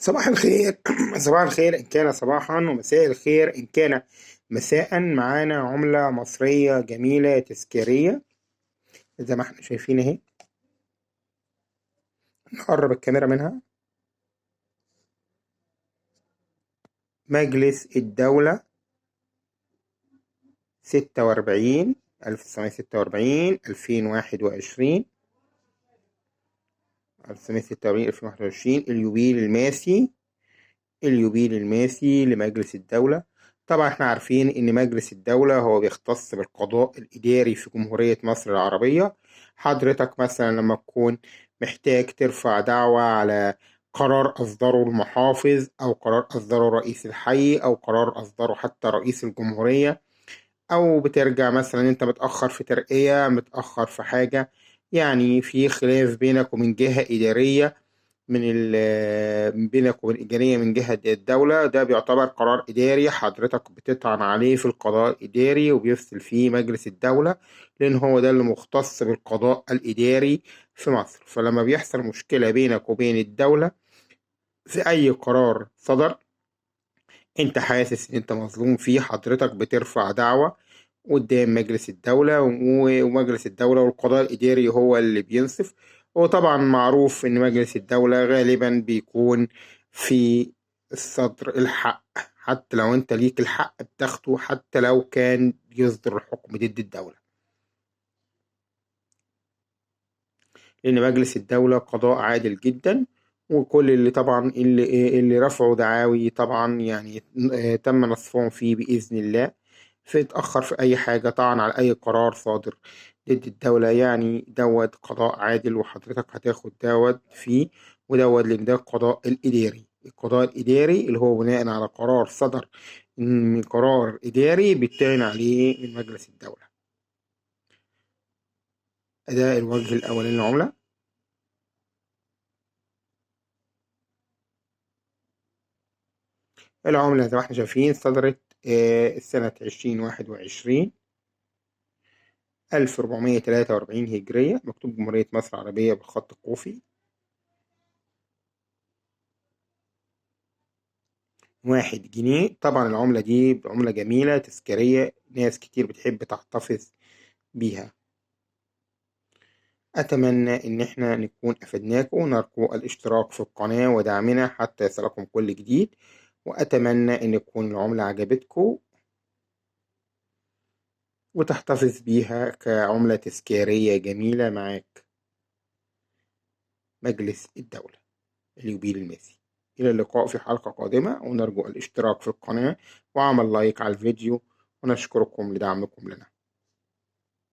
صباح الخير. صباح الخير إن كان صباحا، ومساء الخير إن كان مساء. معانا عملة مصرية جميلة تذكارية زي ما احنا شايفين اهي. نقرب الكاميرا منها. مجلس الدولة 46 1946 2021 1946 2021. اليوبيل الماسي لمجلس الدولة. طبعا احنا عارفين ان مجلس الدولة هو بيختص بالقضاء الاداري في جمهورية مصر العربية. حضرتك مثلا لما تكون محتاج ترفع دعوة على قرار أصدره المحافظ أو قرار أصدره رئيس الحي أو قرار أصدره حتى رئيس الجمهورية، أو بترجع مثلا أنت متأخر في ترقية، متأخر في حاجة، يعني في خلاف بينك ومن جهة إدارية، بينك وبين إدارية من جهة الدولة، ده بيعتبر قرار إداري حضرتك بتطعن عليه في القضاء الإداري وبيفصل فيه مجلس الدولة، لأن هو ده اللي مختص بالقضاء الإداري في مصر. فلما بيحصل مشكلة بينك وبين الدولة في أي قرار صدر أنت حاسس إن أنت مظلوم فيه، حضرتك بترفع دعوة قدام مجلس الدولة، ومجلس الدولة والقضاء الإداري هو اللي بينصف. وطبعا معروف إن مجلس الدولة غالبا بيكون في الصدر الحق، حتى لو أنت ليك الحق بتاخده حتى لو كان يصدر الحكم ضد الدولة، لأن مجلس الدولة قضاء عادل جدا. وكل اللي طبعا اللي رفعوا دعاوي طبعا يعني تم نصفهم فيه بإذن الله. اتأخر في أي حاجة طعن على أي قرار صادر ضد الدولة، يعني دوت قضاء عادل وحضرتك هتاخد دوت فيه. ودوت لأن ده القضاء الإداري. القضاء الإداري اللي هو بناء على قرار صدر من قرار إداري بيطعن عليه من مجلس الدولة. ده الوجه الأولاني للعملة. العملة زي ما احنا شايفين صدرت سنة 2021 1443 هجرية، مكتوب جمهورية مصر العربية بالخط القوفي. 1 جنيه. طبعا العملة دي عملة جميلة تذكارية، ناس كتير بتحب تحتفظ بيها. أتمنى إن احنا نكون أفدناكم، ونرجو الاشتراك في القناة ودعمنا حتى يصلكم كل جديد. وأتمنى إن تكون العملة عجبتكم وتحتفظ بيها كعملة تذكارية جميلة معاك. مجلس الدولة اليوبيل الماسي. إلى اللقاء في حلقة قادمة، ونرجو الاشتراك في القناة وعمل لايك على الفيديو، ونشكركم لدعمكم لنا.